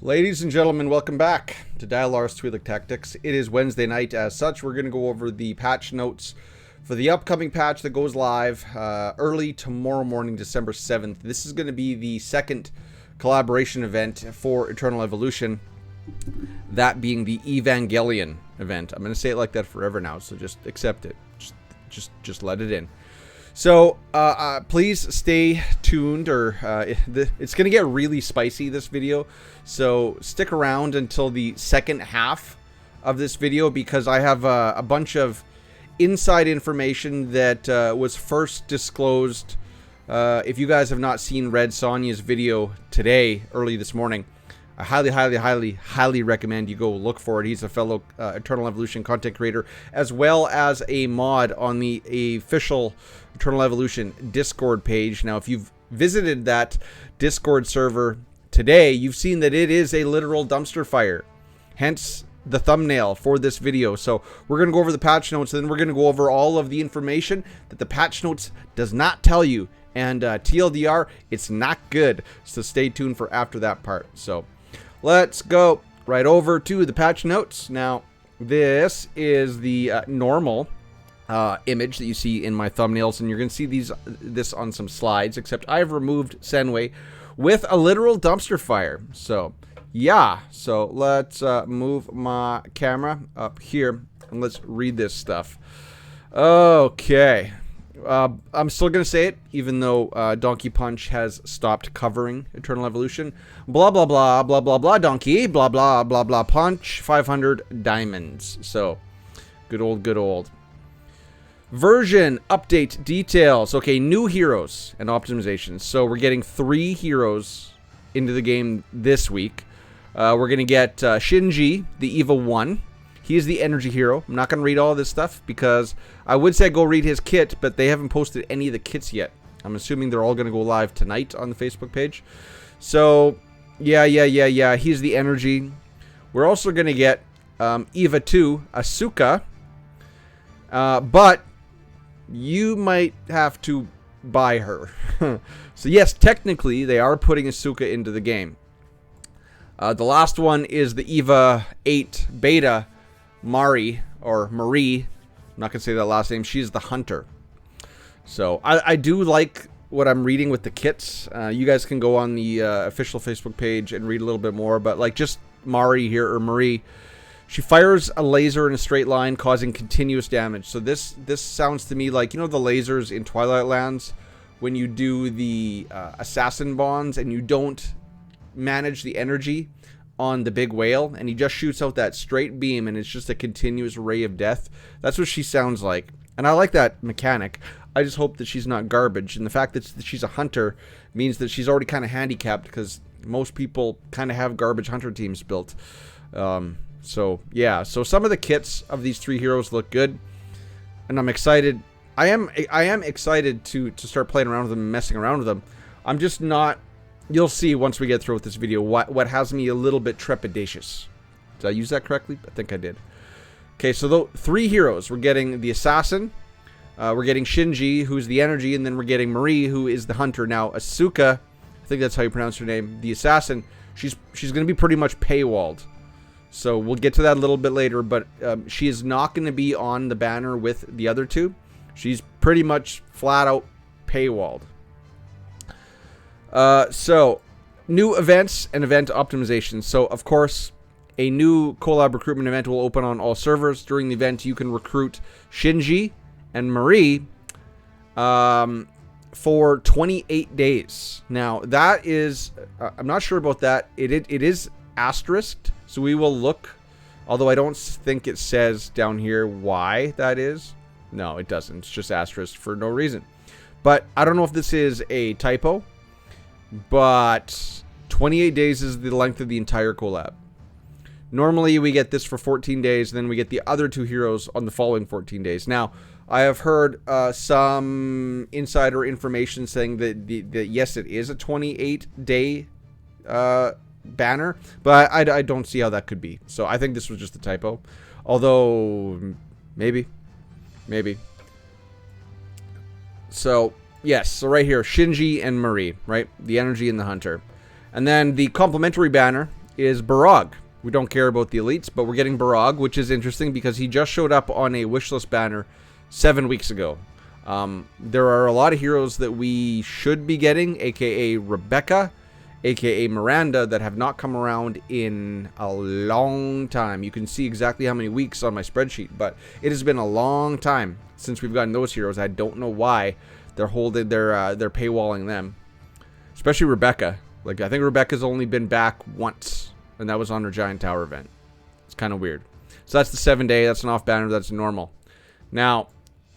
Ladies and gentlemen, welcome back to Dialar's Twi'lek Tactics. It is Wednesday night. As such, we're going to go over the patch notes for the upcoming patch that goes live early tomorrow morning, December 7th. This is going to be the second collaboration event for Eternal Evolution, that being the EVANGELION event. I'm going to say it like that forever now, so just accept it. Just let it in. So, please stay tuned, or it's going to get really spicy, this video. So, stick around until the second half of this video, because I have a bunch of inside information that was first disclosed. If you guys have not seen Red Sonya's video today, early this morning, I highly recommend you go look for it. He's a fellow Eternal Evolution content creator, as well as a mod on the official Eternal Evolution Discord page. Now, if you've visited that Discord server today, you've seen that it is a literal dumpster fire. Hence the thumbnail for this video. So we're going to go over the patch notes, and then we're going to go over all of the information that the patch notes does not tell you. And TLDR, it's not good. So stay tuned for after that part. So let's go right over to the patch notes. Now, this is the normal image that you see in my thumbnails, and you're going to see this on some slides, except I've removed Senway with a literal dumpster fire. So, yeah. So, let's move my camera up here, and let's read this stuff. Okay. I'm still going to say it, even though Donkey Punch has stopped covering Eternal Evolution. Blah, blah, blah, blah, blah, blah, Donkey. Blah, blah, blah, blah, Punch. 500 diamonds. So, good old. Version update details. Okay, new heroes and optimizations. So, we're getting 3 heroes into the game this week. We're going to get Shinji, the EVA 1. He is the energy hero. I'm not going to read all this stuff, because I would say go read his kit, but they haven't posted any of the kits yet. I'm assuming they're all going to go live tonight on the Facebook page. So, yeah. He's the energy. We're also going to get EVA 2, Asuka. But you might have to buy her. So, yes, technically, they are putting Asuka into the game. The last one is the EVA 8 beta, Marie. I'm not going to say that last name. She's the hunter. So, I do like what I'm reading with the kits. You guys can go on the official Facebook page and read a little bit more. But, like, just Marie here, or Marie, she fires a laser in a straight line, causing continuous damage. So, this sounds to me like, you know, the lasers in Twilight Lands, when you do the assassin bonds and you don't manage the energy on the big whale, and he just shoots out that straight beam, and it's just a continuous ray of death. That's what she sounds like, and I like that mechanic. I just hope that she's not garbage, and the fact that she's a hunter means that she's already kind of handicapped, because most people kind of have garbage hunter teams built. So yeah, so some of the kits of these 3 heroes look good, and I'm excited. I am excited to start playing around with them and messing around with them. I'm just not. You'll see once we get through with this video what has me a little bit trepidatious. Did I use that correctly? I think I did. Okay, so 3 heroes. We're getting the assassin. We're getting Shinji, who's the energy, and then we're getting Marie, who is the hunter. Now, Asuka, I think that's how you pronounce her name, the assassin, she's going to be pretty much paywalled. So we'll get to that a little bit later, but she is not going to be on the banner with the other 2. She's pretty much flat out paywalled. So, new events and event optimizations. So, of course, a new Collab recruitment event will open on all servers. During the event, you can recruit Shinji and Marie for 28 days. Now, that is, I'm not sure about that. It is asterisked, so we will look, although I don't think it says down here why that is. No, it doesn't. It's just asterisked for no reason. But I don't know if this is a typo. But 28 days is the length of the entire collab. Normally, we get this for 14 days, and then we get the other 2 heroes on the following 14 days. Now, I have heard some insider information saying that yes, it is a 28-day banner, but I don't see how that could be. So I think this was just a typo. Although, maybe. So, yes, so right here, Shinji and Marie, right? The energy and the hunter. And then the complimentary banner is Barag. We don't care about the elites, but we're getting Barag, which is interesting because he just showed up on a wishlist banner 7 weeks ago. There are a lot of heroes that we should be getting, aka Rebecca, aka Miranda, that have not come around in a long time. You can see exactly how many weeks on my spreadsheet, but it has been a long time since we've gotten those heroes. I don't know why they're holding they're paywalling them, especially Rebecca. Like, I think Rebecca's only been back once, and that was on her Giant Tower event. It's kind of weird. So that's the 7-day. That's an off banner. That's normal. Now,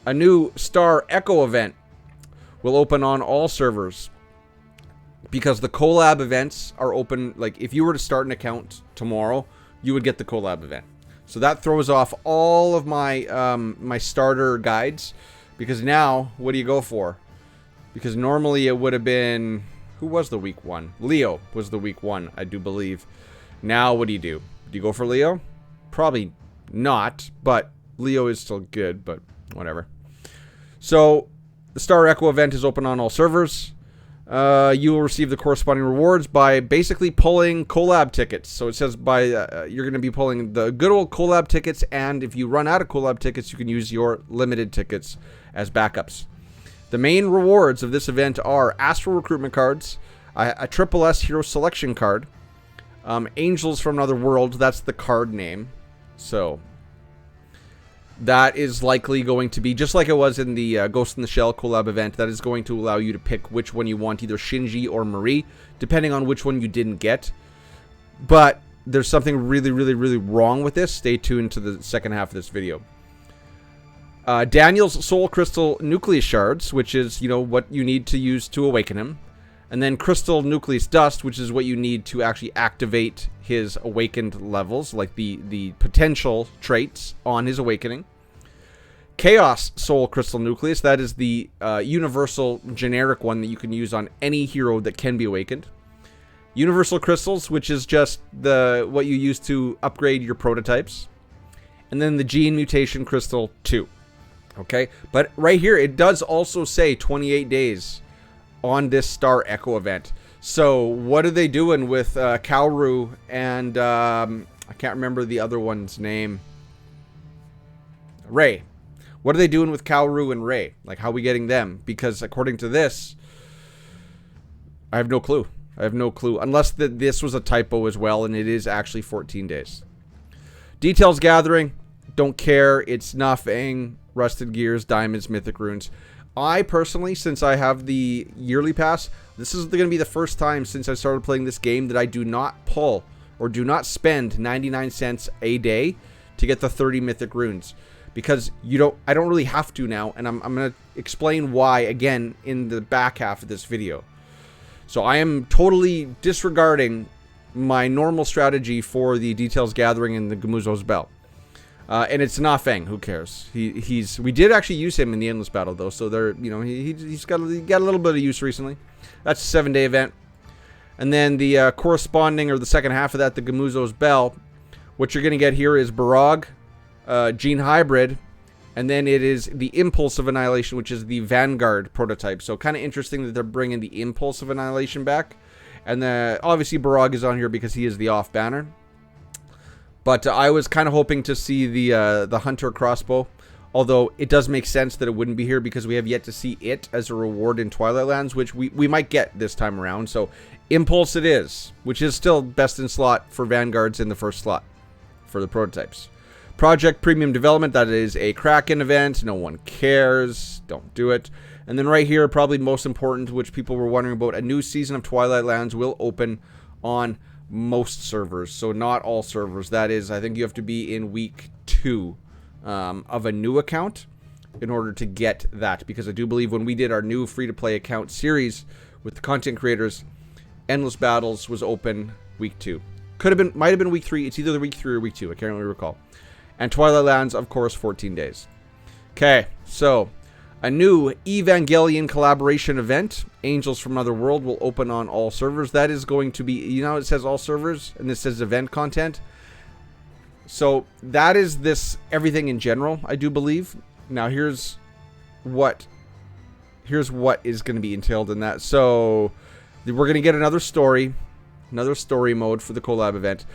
a new Star Echo event will open on all servers, because the Collab events are open. Like, if you were to start an account tomorrow, you would get the Collab event. So that throws off all of my my starter guides, because now, what do you go for? Because normally it would have been, who was the week 1? Leo was the week 1, I do believe. Now, what do? Do you go for Leo? Probably not, but Leo is still good, but whatever. So, the Star Echo event is open on all servers. You will receive the corresponding rewards by basically pulling Collab tickets. So it says you're going to be pulling the good old Collab tickets, and if you run out of Collab tickets, you can use your limited tickets as backups. The main rewards of this event are Astral Recruitment cards, a Triple S Hero Selection card, Angels from Another World, that's the card name. So that is likely going to be, just like it was in the Ghost in the Shell Collab event, that is going to allow you to pick which one you want, either Shinji or Marie, depending on which one you didn't get. But there's something really, really, really wrong with this. Stay tuned to the second half of this video. Daniel's Soul Crystal Nucleus Shards, which is, you know, what you need to use to awaken him. And then Crystal Nucleus Dust, which is what you need to actually activate his awakened levels, like the potential traits on his awakening. Chaos Soul Crystal Nucleus, that is the universal generic one that you can use on any hero that can be awakened. Universal Crystals, which is just what you use to upgrade your prototypes. And then the Gene Mutation Crystal 2. Okay, but right here it does also say 28 days on this Star Echo event. So what are they doing with Kaoru and I can't remember the other one's name. Ray. What are they doing with Kaoru and Ray? Like, how are we getting them? Because according to this, I have no clue. I have no clue. Unless this was a typo as well, and it is actually 14 days. Details gathering. Don't care. It's nothing. Rusted Gears, Diamonds, Mythic Runes. I personally, since I have the yearly pass, this is going to be the first time since I started playing this game that I do not pull or do not spend 99 cents a day to get the 30 Mythic Runes. Because I don't really have to now, and I'm going to explain why again in the back half of this video. So I am totally disregarding my normal strategy for the Details Gathering and the Gamuzo's Bell. And it's Na Feng. Who cares? We did actually use him in the Endless Battle though, so he's got a little bit of use recently. That's a 7-day event, and then the corresponding, or the second half of that, the Gamuzo's Bell. What you're gonna get here is Barag, Gene Hybrid, and then it is the Impulse of Annihilation, which is the Vanguard prototype. So kind of interesting that they're bringing the Impulse of Annihilation back, and obviously Barag is on here because he is the off banner. But I was kind of hoping to see the Hunter Crossbow, although it does make sense that it wouldn't be here because we have yet to see it as a reward in Twilight Lands, which we might get this time around. So Impulse it is, which is still best in slot for Vanguards in the first slot for the prototypes. Project Premium Development, that is a Kraken event. No one cares. Don't do it. And then right here, probably most important, which people were wondering about, a new season of Twilight Lands will open on most servers, so not all servers. That is, I think you have to be in week 2 of a new account in order to get that, because I do believe when we did our new free-to-play account series with the content creators, Endless Battles was open week 2. Might have been week 3. It's either week 3 or week 2. I can't really recall. And Twilight Lands, of course, 14 days. Okay, so a new Evangelion collaboration event, Angels from Another World, will open on all servers. That is going to be, you know, it says all servers, and this says event content. So that is this everything in general, I do believe. Now here's what is going to be entailed in that. So we're going to get another story. another story mode for the collab event.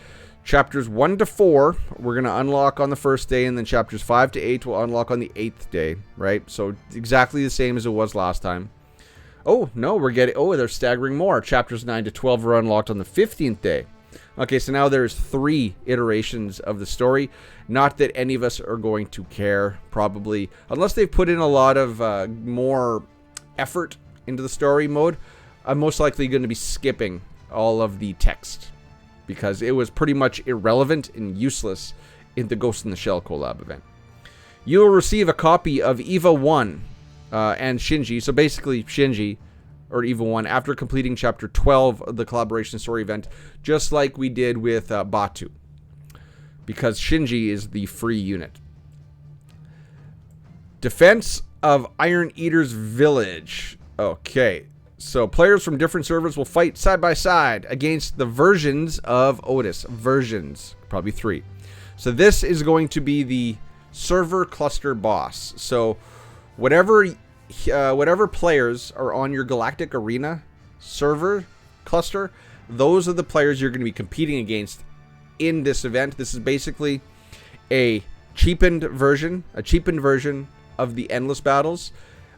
Chapters 1 to 4, we're going to unlock on the first day, and then chapters 5 to 8 will unlock on the 8th day, right? So exactly the same as it was last time. Oh, no, we're getting... Oh, they're staggering more. Chapters 9 to 12 are unlocked on the 15th day. Okay, so now there's 3 iterations of the story. Not that any of us are going to care, probably. Unless they've put in a lot of more effort into the story mode, I'm most likely going to be skipping all of the text, because it was pretty much irrelevant and useless in the Ghost in the Shell collab event. You will receive a copy of EVA 1 and Shinji, so basically Shinji, or EVA 1, after completing Chapter 12 of the collaboration story event, just like we did with Batu, because Shinji is the free unit. Defense of Iron Eater's Village. Okay, so players from different servers will fight side by side against the versions of Otis. Versions, probably 3. So this is going to be the server cluster boss. So whatever players are on your Galactic Arena server cluster, those are the players you're going to be competing against in this event. This is basically a cheapened version of the endless battles.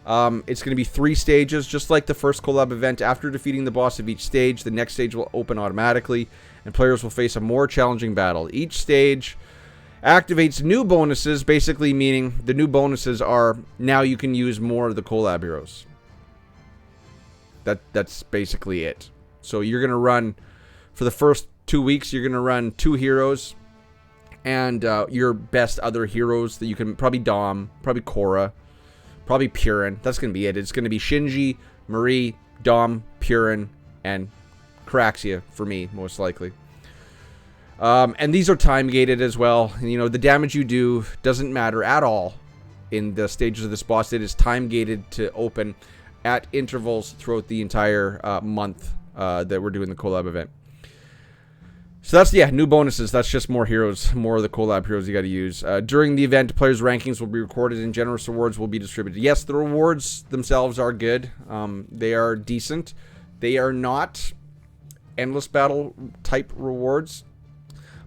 It's going to be 3 stages, just like the first collab event. After defeating the boss of each stage, the next stage will open automatically, and players will face a more challenging battle. Each stage activates new bonuses, basically meaning the new bonuses are now you can use more of the collab heroes. That's basically it. So you're going to run, for the first 2 weeks, you're going to run 2 heroes and your best other heroes that you can, probably Dom, probably Korra, probably Purin. That's going to be it. It's going to be Shinji, Marie, Dom, Purin, and Caraxia for me, most likely. And these are time-gated as well. You know, the damage you do doesn't matter at all in the stages of this boss. It is time-gated to open at intervals throughout the entire month that we're doing the collab event. So that's, yeah, new bonuses. That's just more heroes, more of the collab heroes you got to use. During the event, players' rankings will be recorded and generous rewards will be distributed. Yes, the rewards themselves are good. They are decent. They are not endless battle type rewards.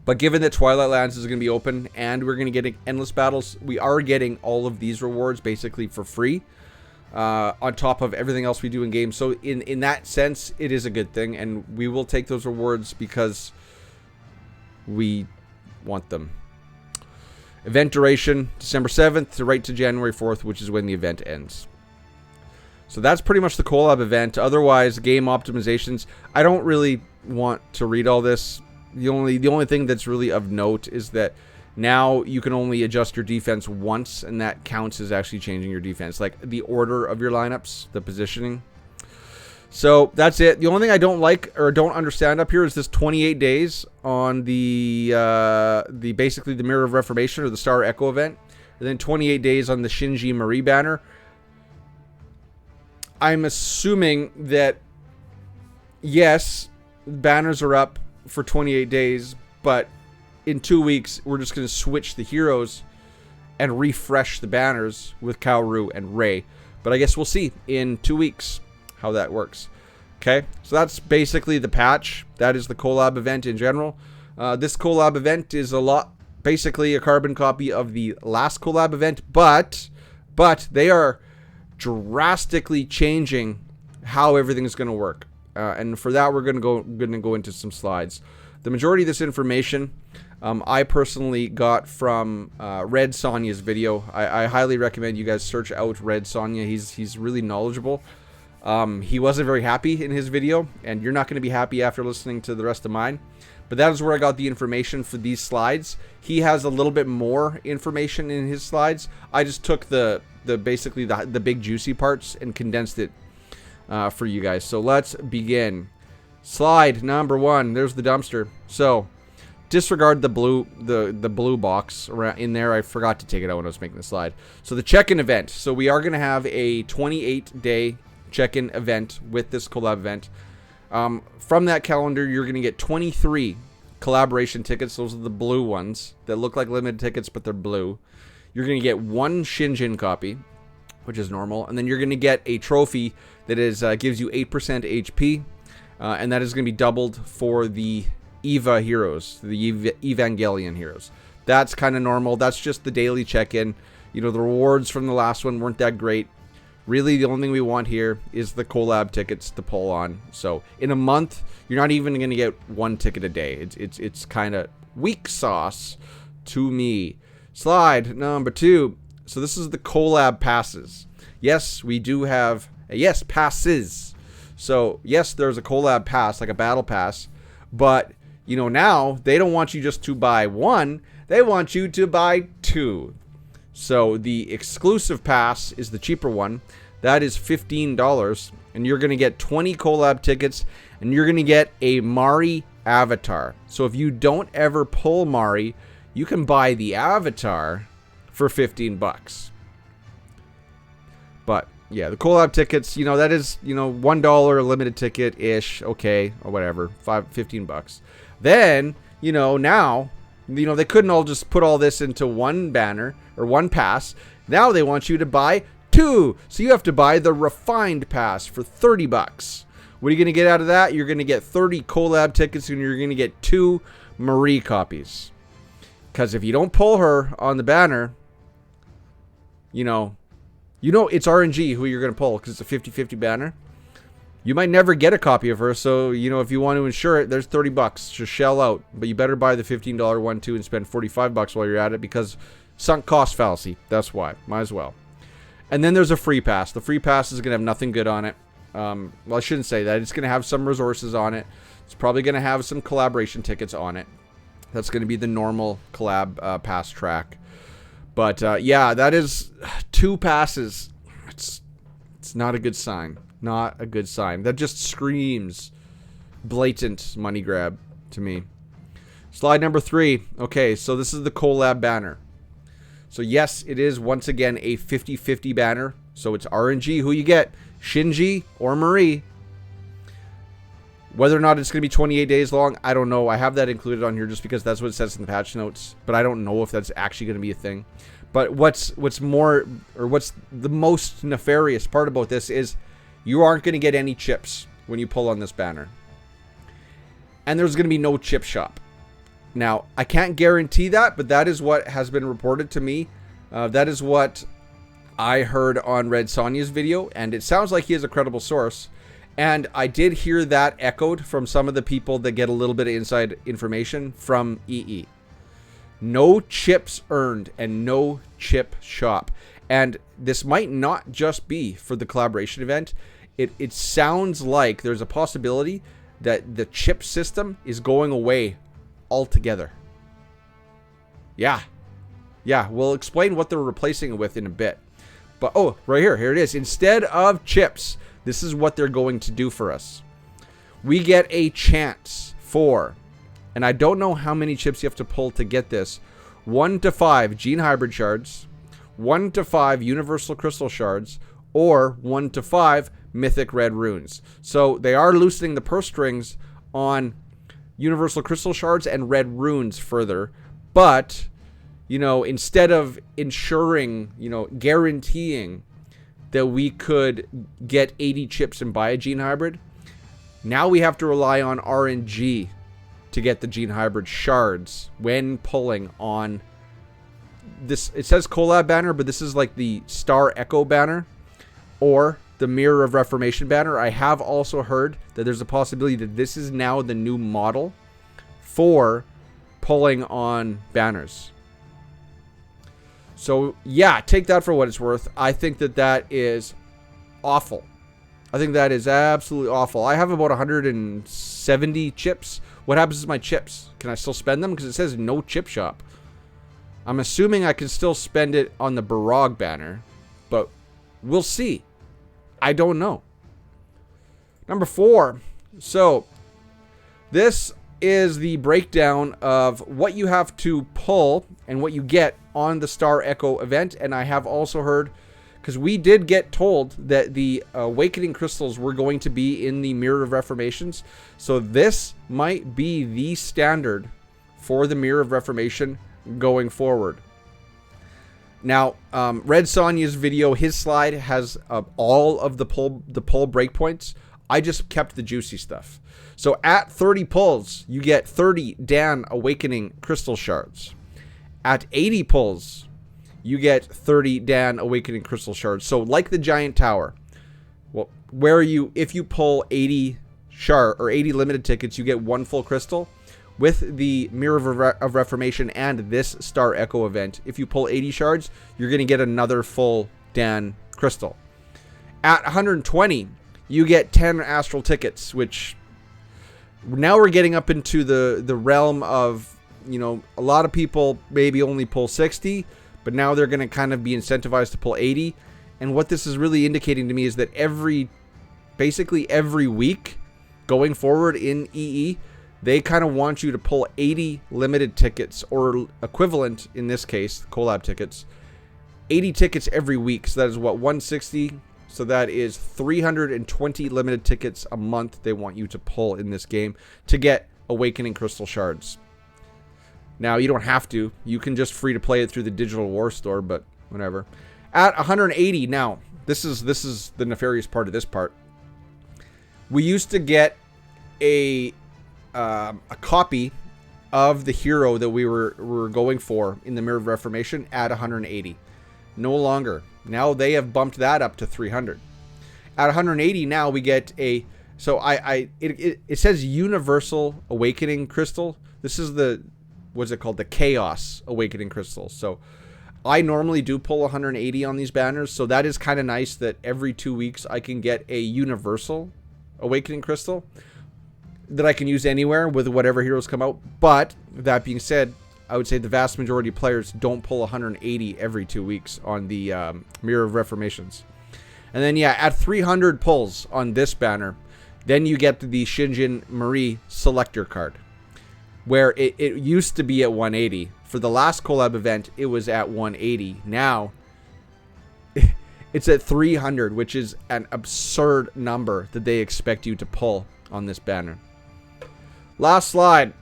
But given that Twilight Lands is going to be open and we're going to get endless battles, we are getting all of these rewards basically for free on top of everything else we do in game. So in that sense, it is a good thing, and we will take those rewards because we want them. Event duration, December 7th to right to January 4th, which is when the event ends. So that's pretty much the collab event. Otherwise, game optimizations, I don't really want to read all this. The only thing that's really of note is that now you can only adjust your defense once, and that counts as actually changing your defense, like the order of your lineups, the positioning. So that's it. The only thing I don't like or don't understand up here is this 28 days on the basically the Mirror of Reformation or the Star Echo event, and then 28 days on the Shinji Marie banner. I'm assuming that yes, banners are up for 28 days, but in 2 weeks we're just going to switch the heroes and refresh the banners with Kaoru and Rei. But I guess we'll see in 2 weeks how that works. Okay, so that's basically the patch. That is the collab event in general. This collab event is basically a carbon copy of the last collab event, but they are drastically changing how everything is going to work. And for that, we're going to go into some slides. The majority of this information, I personally got from Red Sonya's video. I highly recommend you guys search out Red Sonya. He's really knowledgeable. He wasn't very happy in his video, and you're not going to be happy after listening to the rest of mine. But that is where I got the information for these slides. He has a little bit more information in his slides. I just took basically the big juicy parts and condensed it for you guys. So let's begin. Slide number 1. There's the dumpster. So disregard the blue box around in there. I forgot to take it out when I was making the slide. So the check-in event. So we are going to have a 28-day check-in event with this collab event. From that calendar, you're going to get 23 collaboration tickets. Those are the blue ones that look like limited tickets, but they're blue. You're going to get 1 Shinjin copy, which is normal, and then you're going to get a trophy that is gives you 8% HP. and that is going to be doubled for the EVA heroes, the Evangelion heroes. That's kind of normal. That's just the daily check-in. You know, the rewards from the last one weren't that great. Really, the only thing we want here is the collab tickets to pull on. So in a month, you're not even going to get one ticket a day. It's kind of weak sauce to me. Slide number 2. So this is the collab passes. Yes, we do have passes. So yes, there's a collab pass, like a battle pass, but you know, now they don't want you just to buy one, they want you to buy 2. So the exclusive pass is the cheaper one. That is $15, and you're going to get 20 collab tickets, and you're going to get a Mari avatar. So if you don't ever pull Mari, you can buy the avatar for $15. But yeah, the collab tickets, you know, that is, you know, $1 limited ticket-ish, okay, or whatever, $15. Then, you know, now, you know, they couldn't all just put all this into one banner or one pass. Now they want you to buy 2. So you have to buy the refined pass for $30. What are you going to get out of that? You're going to get 30 collab tickets, and you're going to get 2 Marie copies. Because if you don't pull her on the banner, you know it's RNG who you're going to pull, because it's a 50-50 banner. You might never get a copy of her, so, you know, if you want to insure it, there's $30. Just shell out. But you better buy the $15 one, too, and spend $45 while you're at it, because sunk cost fallacy. That's why. Might as well. And then there's a free pass. The free pass is going to have nothing good on it. Well, I shouldn't say that. It's going to have some resources on it. It's probably going to have some collaboration tickets on it. That's going to be the normal collab pass track. But, yeah, that is 2 passes. It's not a good sign. Not a good sign. That just screams blatant money grab to me. Slide number 3. Okay, so this is the collab banner. So yes, it is once again a 50-50 banner. So it's RNG who you get, Shinji or Marie. Whether or not it's going to be 28 days long, I don't know. I have that included on here just because that's what it says in the patch notes. But I don't know if that's actually going to be a thing. But what's the most nefarious part about this is you aren't going to get any chips when you pull on this banner. And there's going to be no chip shop. Now, I can't guarantee that, but that is what has been reported to me. That is what I heard on Red Sonya's video, and it sounds like he is a credible source. And I did hear that echoed from some of the people that get a little bit of inside information from EE. No chips earned and no chip shop. And this might not just be for the collaboration event. It sounds like there's a possibility that the chip system is going away altogether. Yeah, we'll explain what they're replacing it with in a bit. But, oh, right here it is. Instead of chips, this is what they're going to do for us. We get a chance for, and I don't know how many chips you have to pull to get this, 1 to 5 gene hybrid shards, 1 to 5 universal crystal shards, or 1 to 5 mythic red runes. So they are loosening the purse strings on universal crystal shards and red runes further, but you know, instead of ensuring, you know, guaranteeing that we could get 80 chips and buy a gene hybrid, now we have to rely on RNG to get the gene hybrid shards when pulling on this. It says collab banner, but this is like the Star Echo banner or the Mirror of Reformation banner. I have also heard that there's a possibility that this is now the new model for pulling on banners. So yeah, take that for what it's worth. I think that is awful. I think that is absolutely awful. I have about 170 chips. What happens to my chips? Can I still spend them? Because it says no chip shop. I'm assuming I can still spend it on the Barag banner, but we'll see. I don't know. Number 4. So this is the breakdown of what you have to pull and what you get on the Star Echo event. And I have also heard, because we did get told that the Awakening Crystals were going to be in the Mirror of Reformations. So this might be the standard for the Mirror of Reformation going forward. Now, Red Sonya's video, his slide has all of the pull breakpoints. I just kept the juicy stuff. So at 30 pulls, you get 30 Dan Awakening Crystal Shards. At 80 pulls, you get 30 Dan Awakening Crystal Shards. So like the Giant Tower, well, if you pull 80 shard or 80 limited tickets, you get 1 full crystal. With the Mirror of Reformation and this Star Echo event, if you pull 80 shards, you're going to get another full Dan crystal. At 120, you get 10 astral tickets, which now we're getting up into the realm of, you know, a lot of people maybe only pull 60, but now they're going to kind of be incentivized to pull 80. And what this is really indicating to me is that basically every week going forward in EE, they kind of want you to pull 80 limited tickets, or equivalent in this case, collab tickets, 80 tickets every week. So that is what, 160? So that is 320 limited tickets a month they want you to pull in this game to get Awakening Crystal Shards. Now, you don't have to. You can just free to play it through the Digital War Store, but whatever. At 180, now, this is the nefarious part of this part. We used to get a copy of the hero that we were going for in the Mirror of Reformation at 180. No longer. Now they have bumped that up to 300. At 180 now we get a, so it says Universal Awakening Crystal. This is the, what's it called? The Chaos Awakening Crystal. So I normally do pull 180 on these banners, so that is kind of nice that every 2 weeks I can get a Universal Awakening Crystal that I can use anywhere with whatever heroes come out. But that being said, I would say the vast majority of players don't pull 180 every 2 weeks on the Mirror of Reformations. And then, yeah, at 300 pulls on this banner, then you get the Shinjin Marie Selector card, where it used to be at 180. For the last collab event, it was at 180. Now, it's at 300, which is an absurd number that they expect you to pull on this banner. Last slide.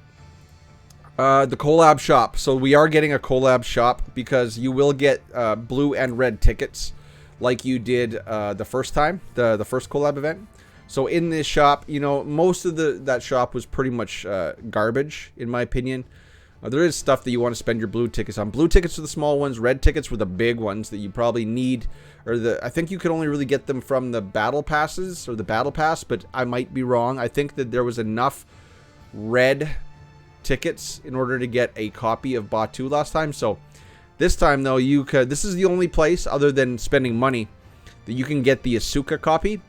The collab shop. So we are getting a collab shop because you will get blue and red tickets like you did the first time, the first collab event. So in this shop, you know, most of that shop was pretty much garbage, in my opinion. There is stuff that you want to spend your blue tickets on. Blue tickets are the small ones. Red tickets were the big ones that you probably need. Or I think you could only really get them from the battle passes or the battle pass, but I might be wrong. I think that there was enough red tickets in order to get a copy of Batu last time. So this time though, this is the only place other than spending money that you can get the Asuka copy.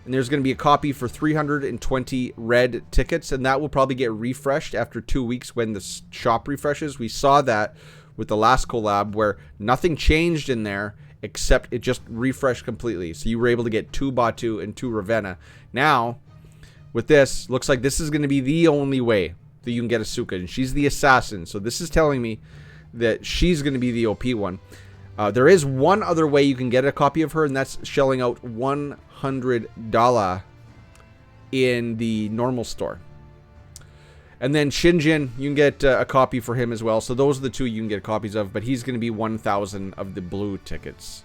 And there's going to be a copy for 320 red tickets, and that will probably get refreshed after 2 weeks when the shop refreshes. We saw that with the last collab where nothing changed in there except it just refreshed completely. So you were able to get 2 Batu and 2 Ravenna. Now, with this, looks like this is going to be the only way that you can get Asuka, and she's the assassin. So this is telling me that she's going to be the OP one. There is one other way you can get a copy of her, and that's shelling out $100 in the normal store. And then Shinjin, you can get a copy for him as well. So those are the two you can get copies of, but he's going to be 1,000 of the blue tickets.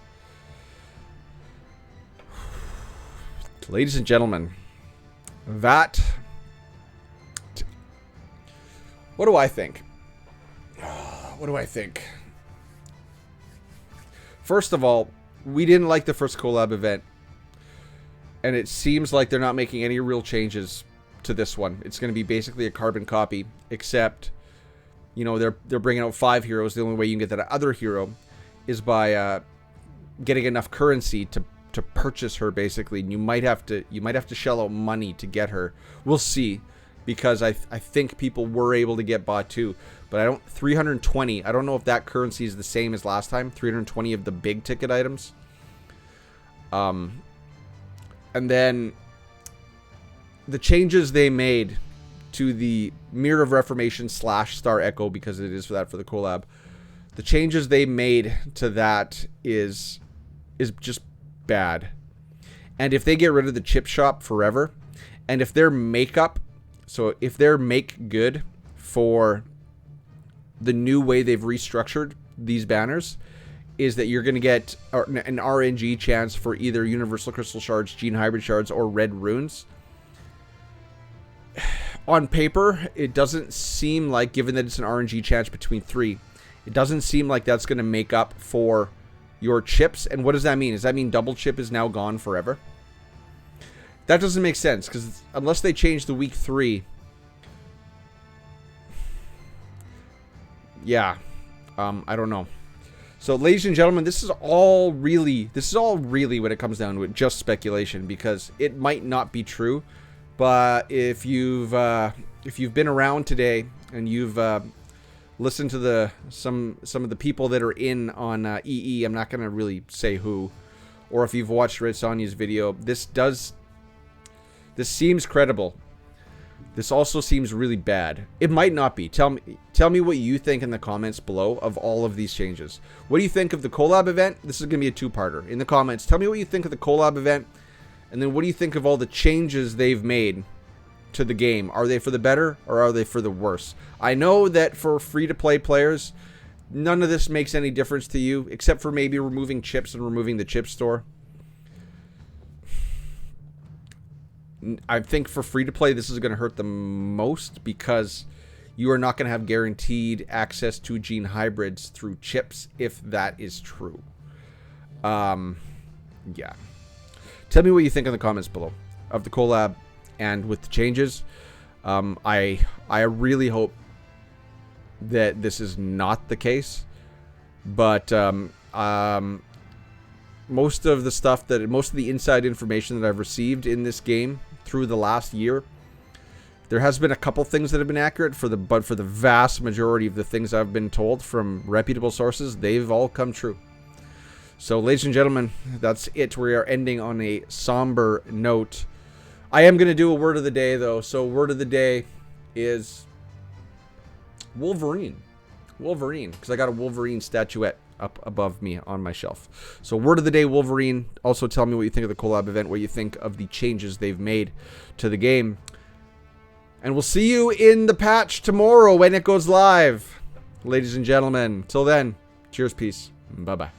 Ladies and gentlemen, that... What do I think? What do I think? First of all, we didn't like the first collab event, and it seems like they're not making any real changes to this one. It's going to be basically a carbon copy, except, you know, they're bringing out 5 heroes. The only way you can get that other hero is by getting enough currency to purchase her, basically. And you might have to shell out money to get her. We'll see, because I think people were able to get Batu. But 320, I don't know if that currency is the same as last time. 320 of the big ticket items. And then the changes they made to the Mirror of Reformation / Star Echo, because it is for the collab. The changes they made to that is just bad. And if they get rid of the chip shop forever, and if their makeup, so if their make good for the new way they've restructured these banners is that you're going to get an RNG chance for either Universal Crystal Shards, Gene Hybrid Shards, or Red Runes. on paper, it doesn't seem like, given that it's an RNG chance between 3, it doesn't seem like that's going to make up for your chips. And what does that mean? Does that mean double chip is now gone forever? That doesn't make sense, because unless they change the week 3, yeah, I don't know. So, ladies and gentlemen, this is all really, when it comes down to it, just speculation, because it might not be true. But if you've been around today and you've listened to some of the people that are in on EE, I'm not going to really say who, or if you've watched Red Sonya's video, this seems credible. This also seems really bad. It might not be. Tell me what you think in the comments below of all of these changes. What do you think of the Collab event? This is going to be a two-parter. In the comments, tell me what you think of the Collab event. And then what do you think of all the changes they've made to the game? Are they for the better or are they for the worse? I know that for free-to-play players, none of this makes any difference to you, except for maybe removing chips and removing the chip store. I think for free-to-play, this is going to hurt the most because you are not going to have guaranteed access to gene hybrids through chips if that is true. Yeah. Tell me what you think in the comments below of the collab and with the changes. I really hope that this is not the case, but most of the inside information that I've received in this game through the last year, there has been a couple things that have been accurate, but for the vast majority of the things I've been told from reputable sources, they've all come true. So, ladies and gentlemen, that's it. We are ending on a somber note. I am going to do a word of the day, though. So, word of the day is Wolverine. Wolverine, because I got a Wolverine statuette up above me on my shelf. So, word of the day, Wolverine. Also, tell me what you think of the collab event, what you think of the changes they've made to the game. And we'll see you in the patch tomorrow when it goes live. Ladies and gentlemen, till then, cheers, peace, bye-bye.